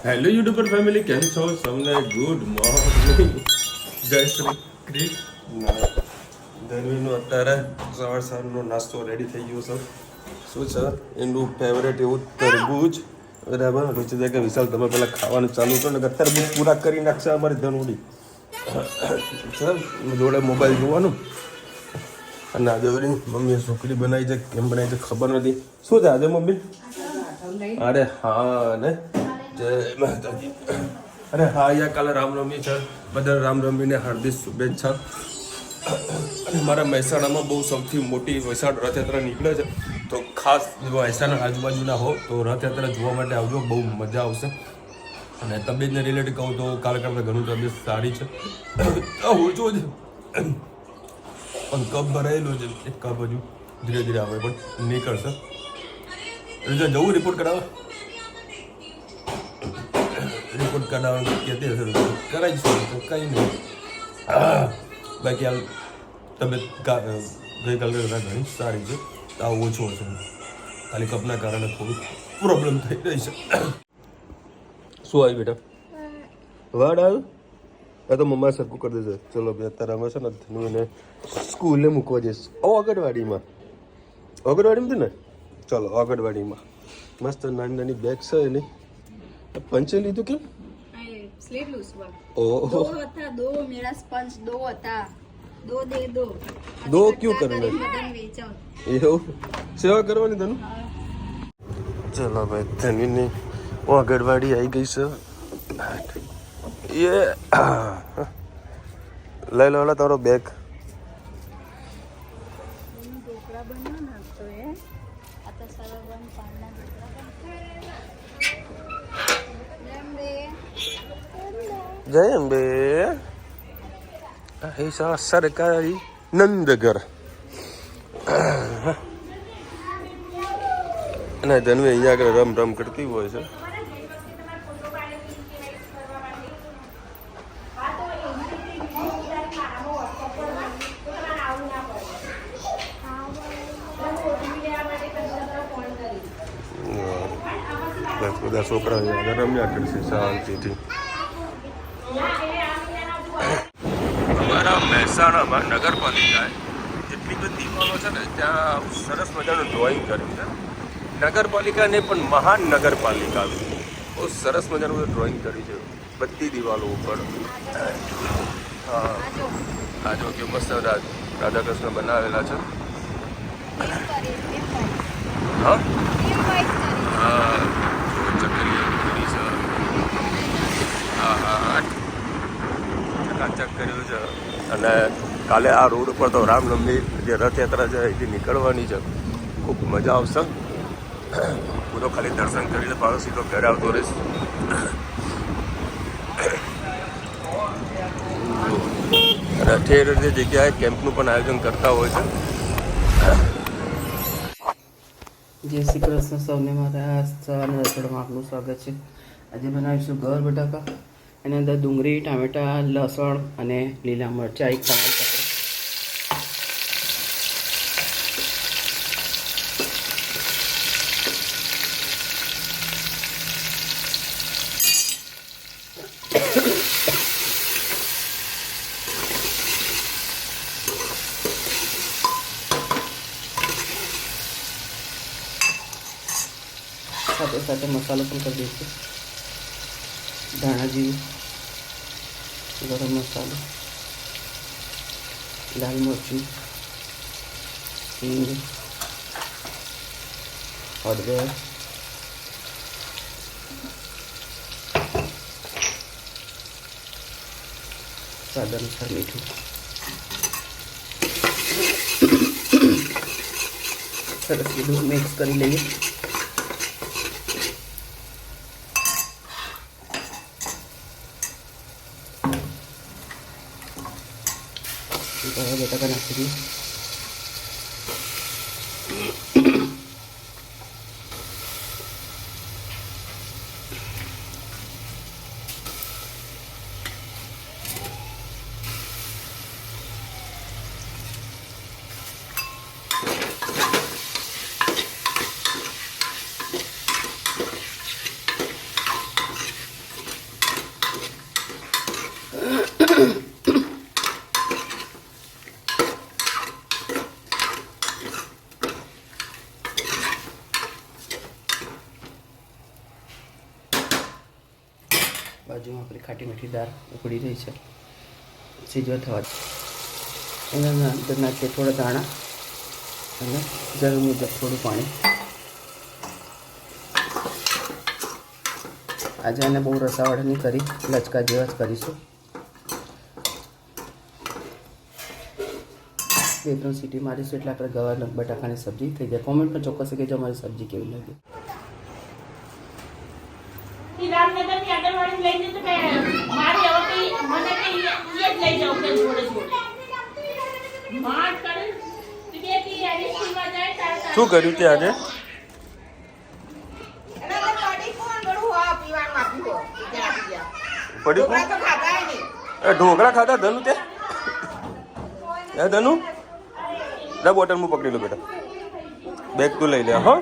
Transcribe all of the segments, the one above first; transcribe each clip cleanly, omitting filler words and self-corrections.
Hello YouTuber family, કેમ છો? સૌને ગુડ મોર્નિંગ, જય શ્રી કૃષ્ણ. ધનવીનો અત્યારે સવારનો નાસ્તો રેડી થઈ ગયો છે. શું છે એનું ફેવરેટ એવું તરબૂચ. બરાબર, રુચિતા કે વિશાલ તમે પેલા ખાવાનું ચાલુ કરો ને તરબૂચ પૂરા કરી નાખશે અમારી ધનવડી. જોડે મોબાઈલ જોવાનું અને આજે બધી મમ્મીએ છોકરી બનાવી છે, કેમ બનાવી છે ખબર નથી. શું છે આજે મમ્મી? અરે હા ને, જય માતાજી. અરે હા, યા કાલે રામનવમી છે, બધા રામનવમીને હાર્દિક શુભેચ્છા. અને મારા મહેસાણામાં બહુ સૌથી મોટી વૈશાળ રથયાત્રા નીકળે છે, તો ખાસ જો મહેસાણા આજુબાજુના હો તો રથયાત્રા જોવા માટે આવજો, બહુ મજા આવશે. અને તબિયતને રિલેટેડ કહું તો કાલે કરતાં ઘણું તબિયત સારી છે. ઓછો જ પણ કપ ભરાયેલો છે, એક કપ હજુ ધીરે ધીરે આવે પણ નીકળશે. એટલે જવું રિપોર્ટ કરાવવા, રિપોર્ટ કરાવવાનું કહેતી હશે કરાવીશું, કંઈ નહીં. બાકી હાલ તબિયત ગઈકાલે કરતાં ઘણી સારી છે, તાવ ઓછો છે, ખાલી કપના કારણે થોડું પ્રોબ્લેમ થઈ રહી છે. શું આવી બેટા? વાડ આવ્યું? આ તો મમ્મા સરખું કરી દેશે. ચલો બે અત્યારે અમે છે ને ધનુને સ્કૂલે મૂકવા જઈશ. આંગણવાડીમાં છે ને, ચલો આંગણવાડીમાં મસ્ત નાની નાની બેગ છે એની. પંચે લીધું કેમ? ઓહો, દો ક્યું કરને એવું સેવા કરવાની તને. ચલો ભાઈ, ધનવીની આંગણવાડી આવી ગઈ છે. એ લઈ લો તારો બેગ. જય અંબે. સરકારી નંદઘર. અને ધનવી અહીંયા આગળ રમ કરતી હોય છે. બધા છોકરા રમ્યા કરશે શાંતિથી. અમારા મહેસાણામાં નગરપાલિકાએ જેટલી બધી દિવાલો છે ને ત્યાં સરસ મજાનું ડ્રોઈંગ કર્યું છે. નગરપાલિકા ને પણ મહાન નગરપાલિકા બહુ સરસ મજાનું ડ્રોઈંગ કર્યું છે બધી દિવાલો ઉપર. હા, આ જો કે મસ્ત રાધાકૃષ્ણ બનાવેલા છે. હા હા, ચકરી છે. હા હા, ચકાચક કર્યું છે. અને કાલે આ રોડ ઉપર તો રામનવમી જે રથયાત્રા છે એથી નીકળવાની છે. ખૂબ મજા આવશે. હું તો ખાલી દર્શન કરીને પાડો સીધો ઘરે આવતો રહીશ. અને ઠેર જગ્યાએ કેમ્પનું પણ આયોજન કરતા હોય છે. જય શ્રી કૃષ્ણ સૌને, મારા સવારના રસોડામાં આપનું સ્વાગત છે. આજે બનાવીશું ગવાર બટાકા. એની અંદર ડુંગળી, ટામેટાં, લસણ અને લીલા મરચાં એક સમાન સાથે. સાથે સાથે મસાલો પણ કરી દઈશું. ધાણા જીરું, ગરમ મસાલો, લાલ મરચું, હિંગ, હળદર, સ્વાદ અનુસાર મીઠું. સરસ બધું મિક્સ કરી લઈએ. બટાકા નાખી દઈએ. બાજુમાં આપણી ખાટી મીઠી દાળ ઉકળી રહી છે, સીજવા થવા એના અંદર નાખીએ થોડા દાણા અને જરૂર મુજબ થોડું પાણી. આજે આને બહુ રસાવાળા નહીં કરી, લચકા જેવા જ કરીશું. 2-3 સીટી મારીશું એટલે આપણે ગવાર બટાકાની સબ્જી થઈ જાય. કોમેન્ટમાં ચોક્કસ કહેજો અમારી સબ્જી કેવી લાગી. શું કર્યું તે આજે? ઢોકળા ખાધા ધનુ તે? ધનુ લે બોટલ હું પકડી લો બેટા, બેગ તું લઈ લે. હો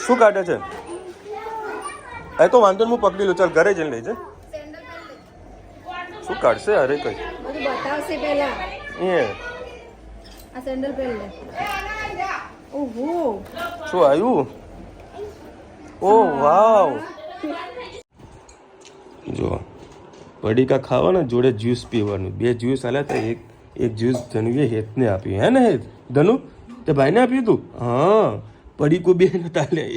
શું કાઢે છે? એ તો વાંધો હું પકડી લો, ચાલ ઘરે જઈને લઈ જા. શું કાઢશે? અરે કઈ બતાવશે પહેલા. એ આ સેન્ડલ પહેર લે. ઓહો શું આવ્યું? ઓ વાવ, જો પડીકા ખાવાના જોડે જ્યુસ પીવાનું. 2 જ્યુસ આલ્યા હતા, એક જ્યુસ ધનુએ હેતને આપ્યું. હે ને હેત? ધનુ તે ભાઈને આપ્યું તું? હા, પડીકો 2 નતા આલ્યા,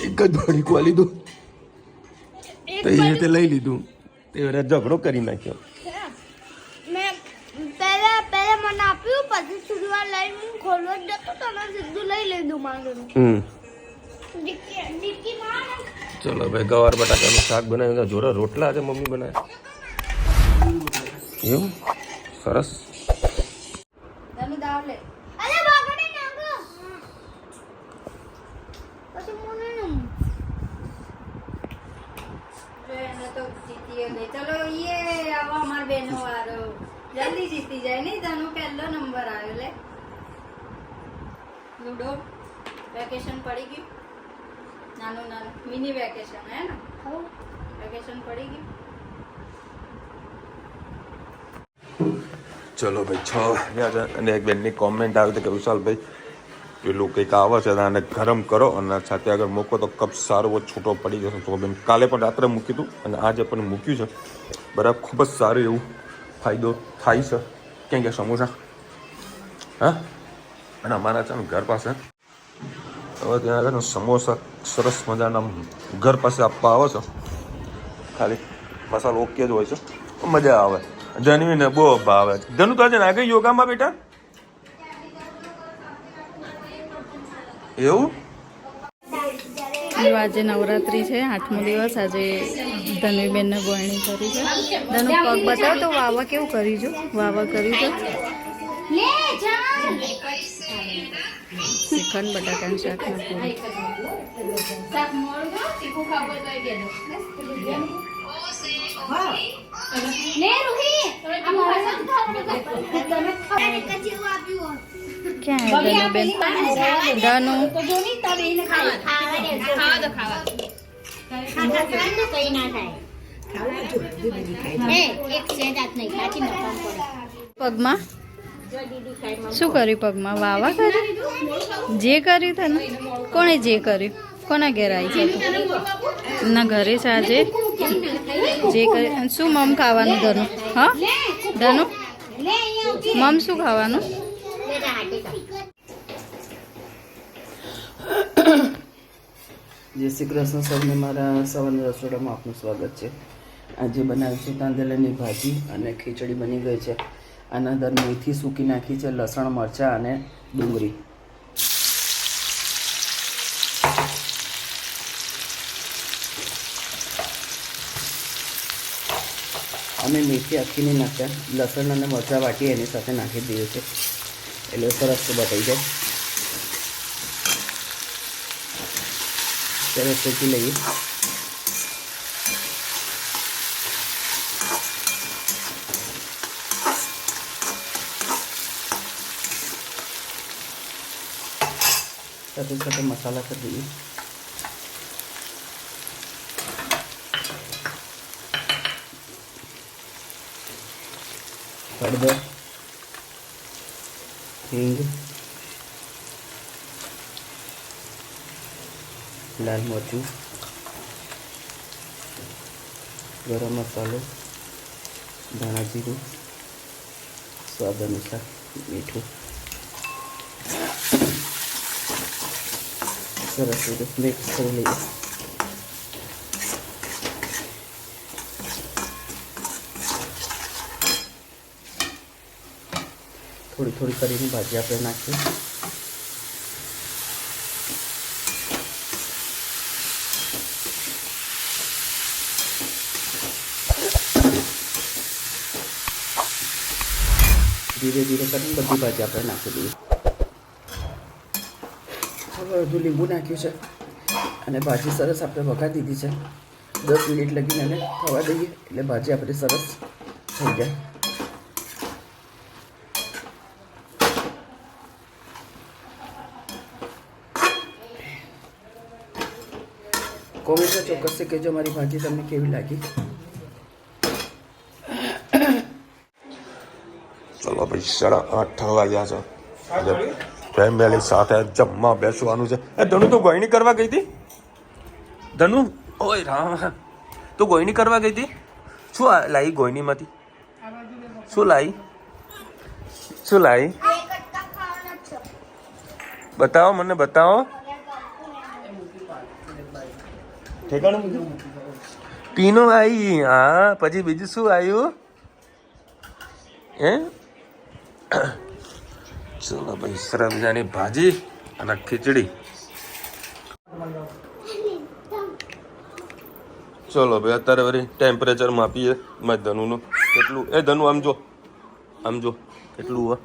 એક જ પડીકો આલી લીધું તો એ રીતે લઈ લીધું. તે ઝઘડો કરી નાખ્યો. મેં પહેલા મને આપ્યું, પછી સુરવા લઈને ખોલવા જતો તો મેં સીધું લઈ લીધું મારું. ચલો ભાઈ, ગવાર બટાકાનું શાક બનાવ્યું, જોરા રોટલા આજે મમ્મી બનાવ્યા. એવું સરસ. ધનુ દાવ લે. અરે બાગડે નાખો. પછી મને એને તો જીતીએ નહીં. ચલો ये આવો અમાર બેનો વારો. જલ્દી જીતી જાય નહીં. ધનુ પહેલો નંબર આવ્યો. લે લૂડો વેકેશન પડી ગયું. નાનું મિની વેકેશન હે ને? વેકેશન પડી ગયું. ચલો ભાઈ 6 વાગ્યા છે અને એક બેનની કોમેન્ટ આવી હતી કે વિશાલભાઈ પેલું કંઈક આવે છે આને ગરમ કરો અને સાથે આગળ મૂકો તો કપ સારો છૂટો પડી જશે. તો બેન કાલે પણ રાત્રે મૂક્યું હતું અને આજે પણ મૂક્યું છે. બરાબર, ખૂબ જ સારું એવું ફાયદો થાય છે. ક્યાં ગયા સમોસા? હા, અને અમારા છે ને ઘર પાસે હવે ત્યાં આગળ સમોસા સરસ મજાના ઘર પાસે આપવા આવે છે. ખાલી મસાલો ઓકે જ હોય છે, મજા આવે. જનવીને બહુ ભાવે. ધનુ તો આજે ના ગઈ યોગામાં બેટા? એવું? આજે નવરાત્રી છે, 8મો દિવસ. આજે ધનવીબેનને ગોળણી કરી છે. ધનુ પગ બતાવો તો વાવા કેવું કર્યું છે? વાવા કર્યું છે. શ્રીખંડ બટાકાનું શાક ના પૂરી. ક્યાં ધનુબેન? ધનુ પગમાં શું કર્યું? પગમાં વાવા કર્યું? જે કર્યું તને? કોણે જે કર્યું? કોના ઘેર આવી છે? ના ઘરે છે આજે જે કર્યું. શું મમ ખાવાનું ધનુ? હા ધનુ, મમ શું ખાવાનું? જય શ્રી કૃષ્ણ સૌને, મારા સવારના રસોડામાં આપનું સ્વાગત છે. આજે બનાવીશું તાંદળાની ભાજી અને ખીચડી બની ગઈ છે. આના અંદર મેથી સૂકી નાખી છે, લસણ, મરચાં અને ડુંગળી. અમે મેથી આખી નહીં નાખ્યા, લસણ અને મરચાં વાટી એની સાથે નાખી દઈએ છે એટલે સરસ બતાવી જાય. સરસ શેકી લઈએ. સાથે સાથે મસાલા કરી દઈએ. હળદર, હિંગ, લાલ મરચું, ગરમ મસાલો, ધાણા જીરું, સ્વાદ અનુસાર મીઠું. સરસ રીતે મિક્સ કરી લઈએ. થોડી થોડી કરીને ભાજી આપણે નાખીએ. ધીરે ધીરે કરીને બધી ભાજી આપણે નાખી દઈએ. હવે અડધું લીંબુ નાખ્યું છે અને ભાજી સરસ આપણે વઘારી દીધી છે. 10 મિનિટ લગીને એને થવા દઈએ એટલે ભાજી આપણી સરસ થઈ જાય. કોમેન્ટમાં ચોક્કસથી કહેજો મારી ભાજી તમને કેવી લાગી. ચલો ભાઈ 8:30 વાગ્યા છે. ફેમિલી સાથે જમવા બેસવાનું છે. એ ધનુ તું ગોયણી કરવા ગઈ હતી? ધનુ ઓય રામ, તું ગોયણી કરવા ગઈ હતી? શું લાવી ગોયણીમાંથી? શું લાવી? શું લાવી? બતાવો મને, બતાવો. ઠેકાણું પીનો આવી. હા, પછી બીજું શું આવ્યું? હે ચલો ભાઈ, સરસ મજાની ભાજી અને ખીચડી. ચલો ભાઈ, અત્યારે વળી ટેમ્પરેચર માપીએ મારા ધનુનું. કેટલું? એ ધનુ આમ જો, આમ જો કેટલું હોય.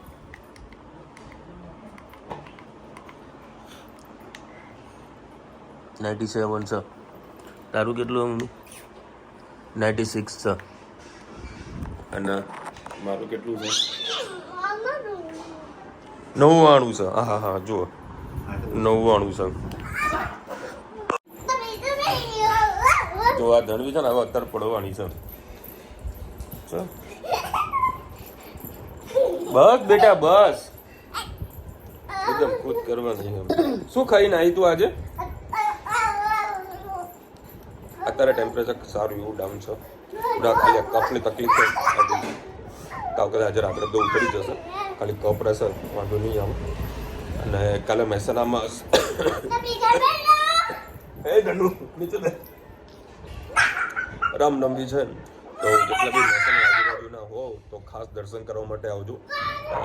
$97 છે. તારું કેટલું? 96 છે. અને મારું કેટલું છે? 99 છે. હા હા જુઓ, 99 છે. જો આ ધણવી છે ને, હવે અત્યારે પડવાની છે. બસ બેટા બસ, એકદમ ખુદ કરવા નહીં. શું ખાઈને આવી તું આજે? અત્યારે ટેમ્પરેચર સારું એવું ડાઉન છે. ખાલી કફની તકલીફ છે. તાવ કદાચ આજે રાત્રે તો ઉતરી જશે. ખાલી કફ રહેશે, વાંધો નહીં આવે. અને કાલે મહેસાણામાં રામનવમી છે, તો જેટલા બી મહેસાણા આજુબાજુના હો તો ખાસ દર્શન કરવા માટે આવજો.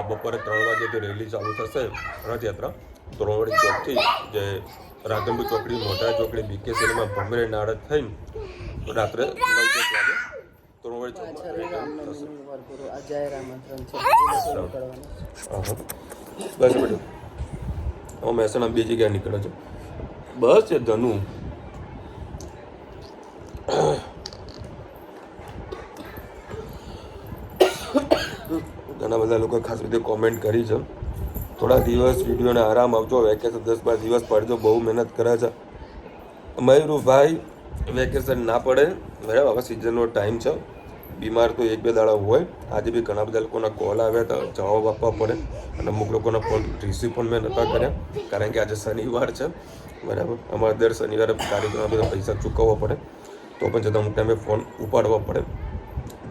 બપોરે 3 વાગ્યાથી રેલી ચાલુ થશે રથયાત્રા તોરણવાડી ચોકથી, જે રાધનપુર ચોકડી, મોટા ચોકડી, બીકે સિનેમા, ભમરે નાળદ થઈને રાત્રે 9-10 વાગે તોરણવાડી બસ બેટું. હવે મહેસાણા 2 જગ્યાએ નીકળે છે. બસ છે ધનુ. ઘણા બધા લોકો ખાસ રીતે કોમેન્ટ કરી છે, થોડા દિવસ વિડીયોને આરામ આવજો, વેકેશન 10-12 દિવસ પડજો, બહુ મહેનત કરે છે. મયુરભાઈ વેકેશન ના પડે, બરાબર. હવે સિઝનનો ટાઈમ છે, બીમાર તો 1-2 દાડા હોય. આજે બી ઘણા બધા લોકોના કોલ આવ્યા હતા, જવાબ આપવા પડે. અને અમુક લોકોના ફોન રિસીવ પણ મેં નહોતા કર્યા, કારણ કે આજે શનિવાર છે, બરાબર. અમારે દર શનિવારે કાર્યક્રમમાં બધા પૈસા ચૂકવવા પડે, તો પણ છતાં અમુક ટાઈમે ફોન ઉપાડવા પડે.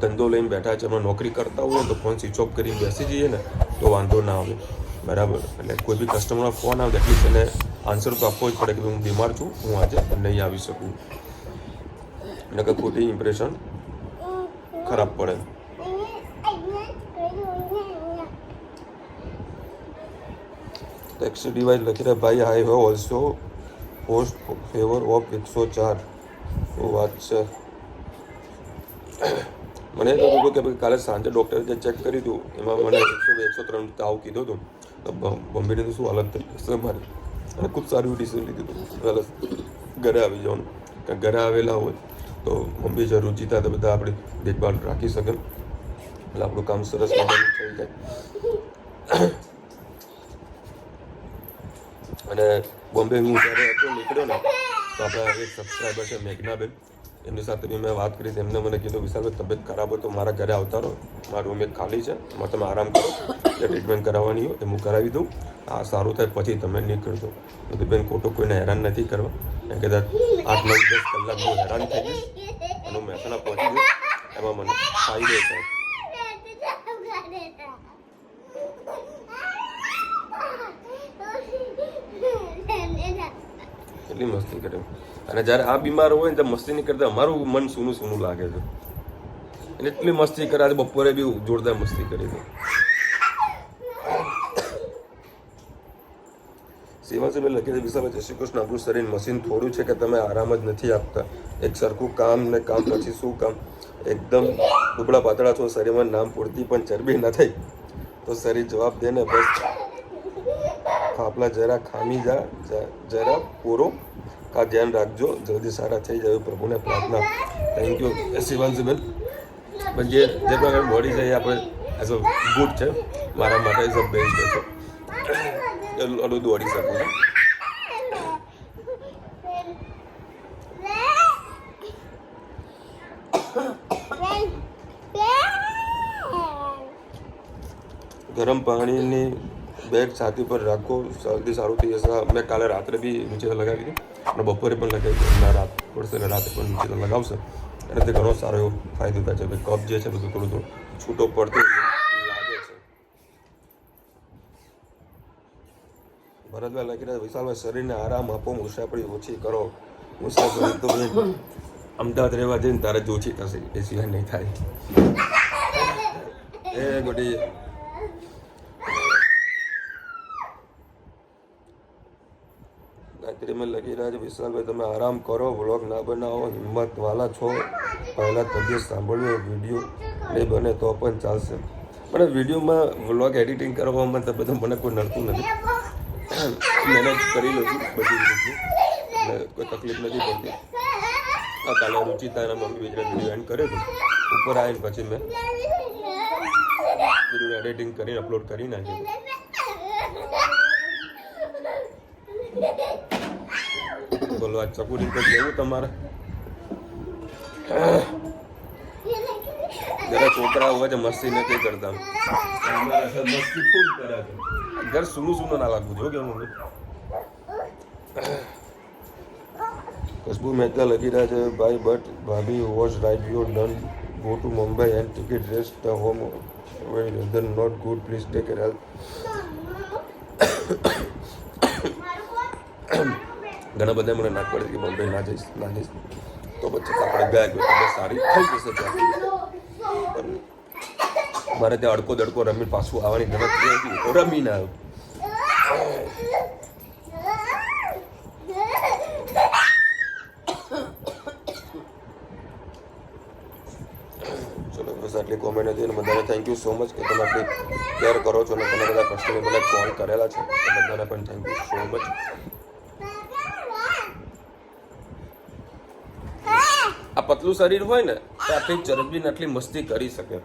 ધંધો લઈને બેઠા છે, અમે નોકરી કરતા હોય તો ફોન સ્વિચ ઓફ કરીને બેસી જઈએ ને તો વાંધો ના આવે, બરાબર. એટલે કોઈ બી કસ્ટમરનો ફોન આવે એટલીસ્ટ એને આન્સર તો આપવો જ પડે કે હું બીમાર છું, હું આજે નહીં આવી શકું, એટલે કે ખોટી ઇમ્પ્રેશન ખરાબ પડે. ટેક્સી ડિવાઇસ લખી રહ્યા ભાઈ. I have also post favour of 104. શું વાત છે. મને એ થતું હતું કે ભાઈ કાલે સાંજે ડૉક્ટરે જે ચેક કર્યું હતું એમાં મને 103 તાવ કીધો હતો. તો બોમ્બેની તો શું હાલત થઈ હશે મારી. અને ખૂબ સારું ડિસિઝન લીધું હતું, સરસ ઘરે આવી જવાનું. કારણ ઘરે આવેલા હોય તો મમ્મી જે રુચિતા તો બધા આપણી દેખભાળ રાખી શકે, એટલે આપણું કામ સરસ મજાનું થઈ જાય. અને બોમ્બે હું જ્યારે હતો નીકળ્યો ને તો આપણા એક સબસ્ક્રાઈબર છે મેઘનાબેન, એમની સાથે બી મેં વાત કરી તો એમને મને કીધું વિશાલભાઈ તબિયત ખરાબ હોય તો મારા ઘરે આવતા રહો, મારો રૂમ એક ખાલી છે, એમાં તમે આરામ કરો, જે ટ્રીટમેન્ટ કરાવવાની હોય એ હું કરાવી દઉં, આ સારું થાય પછી તમે નીકળજો. તો બેન ખોટું કોઈને હેરાન નથી કરવા, એમ કદાચ 8-9-10 કલાક હું હેરાન થઈ જઈશ અને હું મહેસાણા પહોંચી જઈશ, એમાં મને ફાયદો થાય. એટલી મસ્તી કરે અને જ્યારે આ બીમાર હોય ને તો મસ્તી નહીં કરતા અમારું મન સૂનું સૂનું લાગે છે. અને એટલી મસ્તી કરે, આજે બપોરે બી જોરદાર મસ્તી કરી છે. સેવા છે લખી છે વિશાલ જય શ્રી કૃષ્ણ, આપણું શરીર મશીન થોડું છે કે તમે આરામ જ નથી આપતા, એક સરખું કામ ને કામ પછી શું કામ, એકદમ દુબળા પાતળા છો, શરીરમાં નામ પૂરતી પણ ચરબી ન થઈ તો શરીર જવાબ દે ને, બસ ફાફલા જરા ખામી જરા પૂરો કા ધ્યાન રાખજો, જલ્દી સારા થઈ જાય પ્રભુને પ્રાર્થના. થેન્ક યુ શિવાંશુબેન. પણ જે પ્રકારે બોડી છે એ આપણે એઝ અ ગુડ છે, મારા માટે એઝ અ બેસ્ટ છે, એટલું દોડી શકું છું. ગરમ પાણીની બેગ છાતી પર રાખો, જલ્દી સારું થઈ જશે. મેં કાલે રાત્રે બી નીચે લગાવી દીધી અને બપોરે પણ લગાવી દીધી, રાત પડશે ને રાતે પણ નીચે લગાવશે એનાથી ઘણો સારો એવો ફાયદો થાય છે. કફ જે છે બધું થોડું છૂટો પડતો લાગે છે. ભરતભાઈ લખી રહ્યા વિશાલભાઈ શરીરને આરામ આપો, મુસાફરી ઓછી કરો. મુસાફરી તો અમદાવાદ રહેવા જઈને તારે જ ઓછી થશે, એ સિવાય નહીં થાય. એ ગોટી ગાયત્રીમાં લખી રહ્યા છે વિશાલભાઈ તમે આરામ કરો, વ્લોગ ના બનાવો, હિંમત વાલા છો, પહેલાં તબિયત સાંભળ્યો, વિડીયો નહીં બને તો પણ ચાલશે. પણ વિડીયોમાં વ્લોગ એડિટિંગ કરવામાં તો બધું મને કોઈ નડતું નથી, મેનેજ કરી લઉં છું બધી રીતે, એટલે કોઈ તકલીફ નથી પડતી. આ કાલે રુચિતાના મમ્મી બીજા વિડીયો એન્ડ કર્યો હતો, ઉપર આવીને પછી મેં વિડીયો એડિટિંગ કરીને અપલોડ કરી નાખ્યું. બોલો આ ચકુરી તો જેવું તમારે જરા છોકરા હોય છે મસ્તી નથી કરતા, મસ્તી ખૂબ કરે છે. ઘર સૂનું સૂનું ના લાગવું જો કે મમ્મી. ખુશ્બુ મહેતા લખી રહ્યા છે ભાઈ બટ ભાભી was right you done go to Mumbai and ticket rest the home weather not good please take care help. ઘણા બધા મને નાક પડે કે બોમ્બે ના જઈશ તો પછી આપણે ગયા ગયો તબિયત સારી થઈ જશે ત્યાં. મારે ત્યાં અડકો દડકો રમી પાછું આવવાની ગણતરી હતી તો રમી ના આવ્યું. ચલો બસ આટલી કોમેન્ટ હતી અને બધાને થેન્ક યુ સો મચ કે તમે આટલી કેર કરો છો અને તમે બધા કસ્ટમર મને કોલ કરેલા છે, બધાને પણ થેન્ક યુ સો મચ. આ પતલું શરીર હોય ને તો આટલી ચરબી ને આટલી મસ્તી કરી શકે,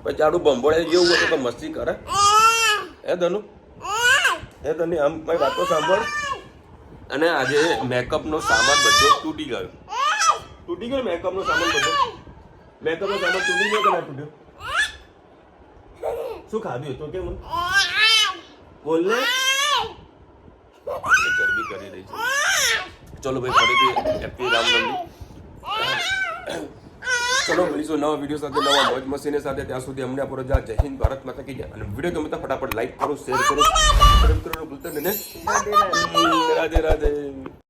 પછી આડું બંબોળે જેવું હોય તો મસ્તી કરે. હે ધનુ, હે ધનુ આમ મારી વાતો સાંભળ. અને આજે મેકઅપનો સામાન બધો તૂટી ગયો મેકઅપનો સામાન બધો તૂટી ગયો કે ના તૂટ્યો? શું ખાધું તો કેમ બોલ ને, ચરબી કરી રહી છે. ચલો ભાઈ ફરીથી હેપી રામનવમી. ચલો મળીશું નવા વિડીયો સાથે, નવા મોજ મસ્તીની સાથે. ત્યાં સુધી અમને આપો રજા. જય હિન્દ, ભારત માતા કી જય. અને વિડીયો ગમે તો ફટાફટ લાઈક કરો, શેર કરો, સબસ્ક્રાઇબ કરવાનું ભૂલતા નહીં ને. રાધે રાધે.